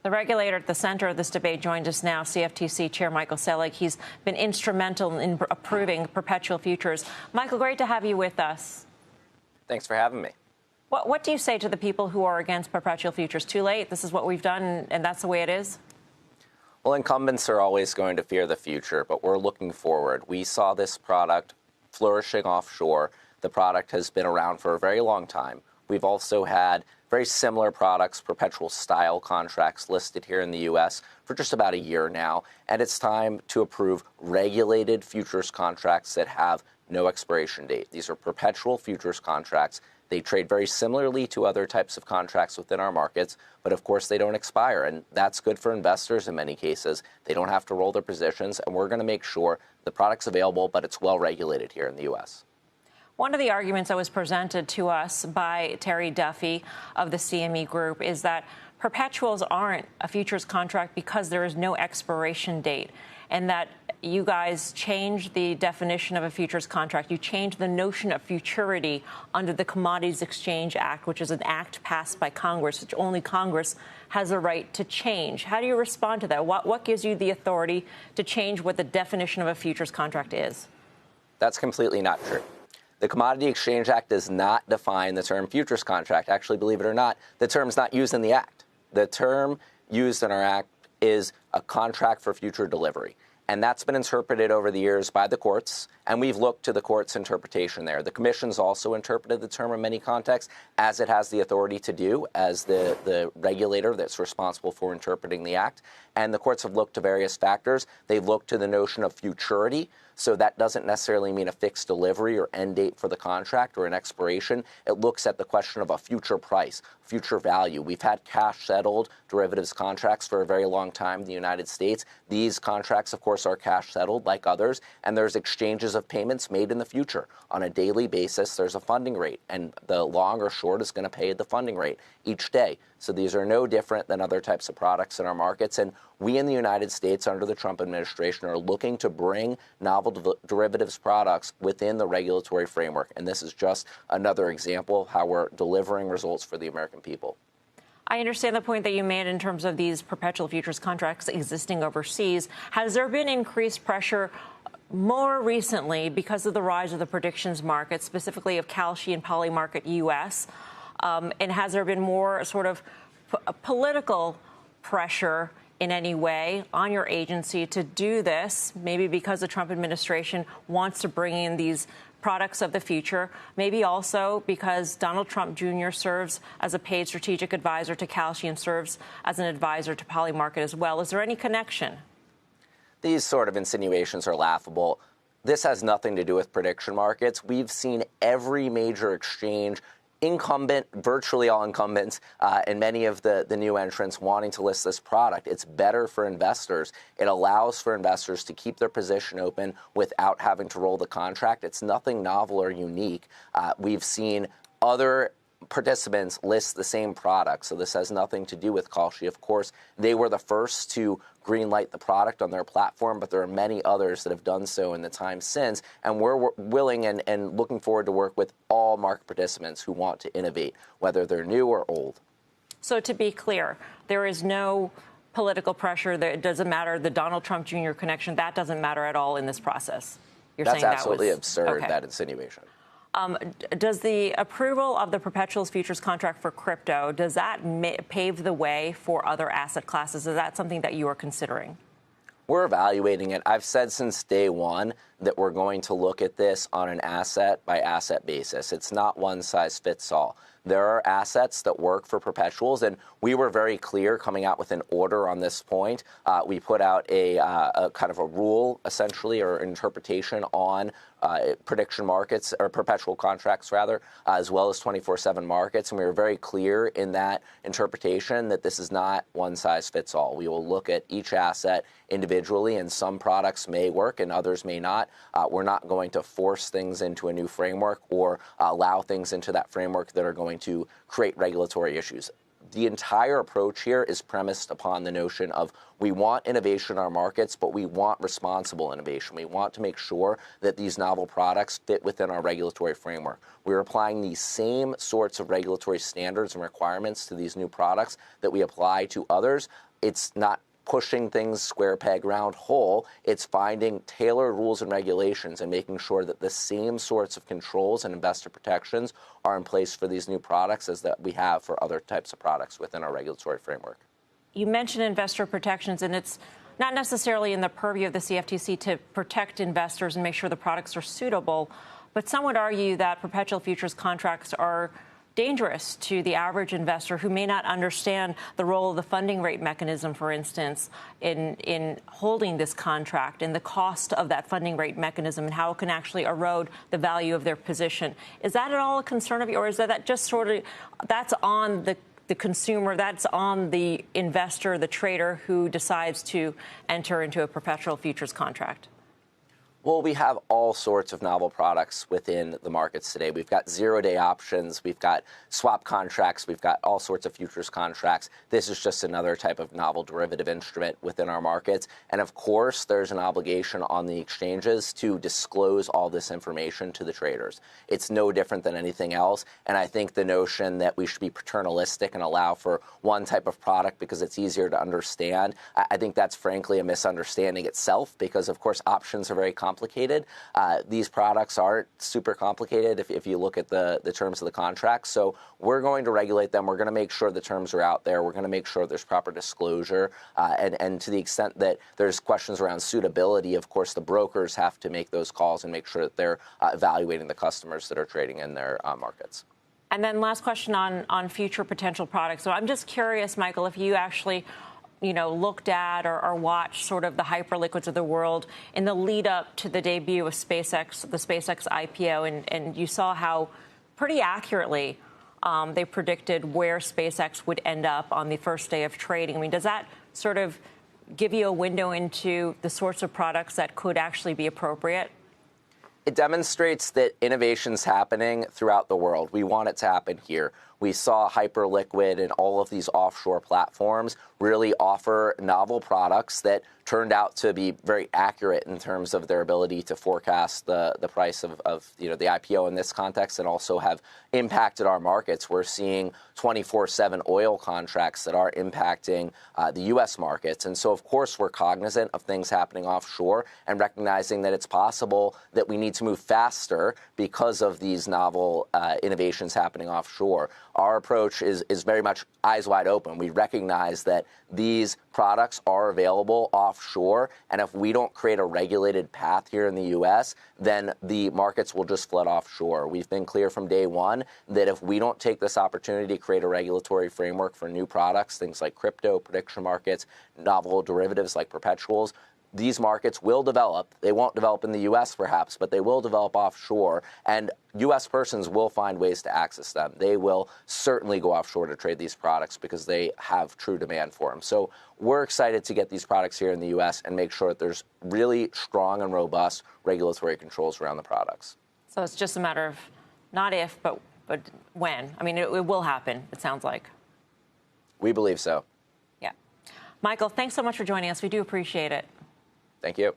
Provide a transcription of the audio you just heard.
The regulator at the center of this debate joined us now, CFTC Chair Michael Selig. He's been instrumental in approving perpetual futures. Michael, great to have you with us. Thanks for having me. What do you say to the people who are against perpetual futures? Too late? This is what we've done, and that's the way it is? Well, incumbents are always going to fear the future, but we're looking forward. We saw this product flourishing offshore. The product has been around for a very long time. We've also had very similar products, perpetual style contracts listed here in the U.S. for just about a year now, and it's time to approve regulated futures contracts that have no expiration date. These are perpetual futures contracts. They trade very similarly to other types of contracts within our markets, but of course they don't expire, and that's good for investors in many cases. They don't have to roll their positions, and we're going to make sure the product's available, but it's well regulated here in the U.S. One of the arguments that was presented to us by Terry Duffy of the CME Group is that perpetuals aren't a futures contract because there is no expiration date, and that you guys changed the definition of a futures contract. You changed the notion of futurity under the Commodities Exchange Act, which is an act passed by Congress, which only Congress has a right to change. How do you respond to that? What gives you the authority to change what the definition of a futures contract is? That's completely not true. The Commodity Exchange Act does not define the term futures contract. Actually, believe it or not, the term's not used in the Act. The term used in our Act is a contract for future delivery. And that's been interpreted over the years by the courts, and we've looked to the court's interpretation there. The Commission's also interpreted the term in many contexts, as it has the authority to do as the regulator that's responsible for interpreting the Act. And the courts have looked to various factors. They've looked to the notion of futurity. So that doesn't necessarily mean a fixed delivery or end date for the contract or an expiration. It looks at the question of a future price, future value. We've had cash-settled derivatives contracts for a very long time in the United States. These contracts, of course, are cash-settled like others, and there's exchanges of payments made in the future. On a daily basis, there's a funding rate, and the long or short is going to pay the funding rate each day. So these are no different than other types of products in our markets. And we in the United States, under the Trump administration, are looking to bring novel derivatives products within the regulatory framework. And this is just another example of how we're delivering results for the American people. I understand the point that you made in terms of these perpetual futures contracts existing overseas. Has there been increased pressure more recently because of the rise of the predictions market, specifically of Kalshi and Poly Market US? And has there been more sort of political pressure in any way on your agency to do this, maybe because the Trump administration wants to bring in these products of the future, maybe also because Donald Trump Jr. serves as a paid strategic advisor to Kalshi and serves as an advisor to Poly Market as well? Is there any connection? These sort of insinuations are laughable. This has nothing to do with prediction markets. We've seen every major exchange, incumbent, virtually all incumbents, and many of the new entrants wanting to list this product. It's better for investors. It allows for investors to keep their position open without having to roll the contract. It's nothing novel or unique. We've seen other participants list the same product, so this has nothing to do with Kalshi. Of course, they were the first to greenlight the product on their platform, but there are many others that have done so in the time since, and we're willing and looking forward to work with all market participants who want to innovate, whether they're new or old. So to be clear, there is no political pressure. It doesn't matter. The Donald Trump Jr. connection, that doesn't matter at all in this process. That's absolutely absurd, that insinuation. Does the approval of the perpetuals futures contract for crypto, does that pave the way for other asset classes? Is that something that you are considering? We're evaluating it. I've said since day one that we're going to look at this on an asset-by-asset basis. It's not one size fits all. There are assets that work for perpetuals, and we were very clear coming out with an order on this point. We put out a kind of a rule, essentially, or interpretation on prediction markets, or perpetual contracts, rather, as well as 24/7 markets. And we were very clear in that interpretation that this is not one size fits all. We will look at each asset individually, and some products may work and others may not. We're not going to force things into a new framework or allow things into that framework that are going to create regulatory issues. the entire approach here is premised upon the notion of we want innovation in our markets, but we want responsible innovation. We want to make sure that these novel products fit within our regulatory framework. We're applying the same sorts of regulatory standards and requirements to these new products that we apply to others. It's not pushing things square peg round hole. It's finding tailored rules and regulations and making sure that the same sorts of controls and investor protections are in place for these new products as that we have for other types of products within our regulatory framework. You mentioned investor protections, and it's not necessarily in the purview of the CFTC to protect investors and make sure the products are suitable, but some would argue that perpetual futures contracts are dangerous to the average investor who may not understand the role of the funding rate mechanism, for instance, in holding this contract and the cost of that funding rate mechanism and how it can actually erode the value of their position. Is that at all a concern of you, or is that just sort of that's on the consumer, that's on the investor, the trader who decides to enter into a perpetual futures contract? Well, we have all sorts of novel products within the markets today. We've got zero-day options, we've got swap contracts, we've got all sorts of futures contracts. This is just another type of novel derivative instrument within our markets. And of course, there's an obligation on the exchanges to disclose all this information to the traders. It's no different than anything else. And I think the notion that we should be paternalistic and allow for one type of product because it's easier to understand, I think that's frankly a misunderstanding itself, because of course options are very complicated. These products aren't super complicated if you look at the terms of the contract. So we're going to regulate them. We're going to make sure the terms are out there. We're going to make sure there's proper disclosure. And to the extent that there's questions around suitability, of course, the brokers have to make those calls and make sure that they're evaluating the customers that are trading in their markets. And then last question on future potential products. So I'm just curious, Michael, if you actually looked at or watched sort of the hyperliquids of the world in the lead up to the debut of SpaceX, the SpaceX IPO, and you saw how pretty accurately they predicted where SpaceX would end up on the first day of trading. I mean, does that sort of give you a window into the sorts of products that could actually be appropriate? It demonstrates that innovation's happening throughout the world. We want it to happen here. We saw Hyperliquid and all of these offshore platforms really offer novel products that turned out to be very accurate in terms of their ability to forecast the price of the IPO in this context, and also have impacted our markets. We're seeing 24/7 oil contracts that are impacting the U.S. markets. And so, of course, we're cognizant of things happening offshore and recognizing that it's possible that we need to move faster because of these novel innovations happening offshore. Our approach is very much eyes wide open. We recognize that these products are available offshore, and if we don't create a regulated path here in the U.S., then the markets will just flood offshore. We've been clear from day one that if we don't take this opportunity to create a regulatory framework for new products, things like crypto, prediction markets, novel derivatives like perpetuals, these markets will develop. They won't develop in the U.S. perhaps, but they will develop offshore, and U.S. persons will find ways to access them. They will certainly go offshore to trade these products because they have true demand for them. So we're excited to get these products here in the U.S. and make sure that there's really strong and robust regulatory controls around the products. So it's just a matter of not if, but when. I mean, it will happen, it sounds like. We believe so. Yeah. Michael, thanks so much for joining us. We do appreciate it. Thank you.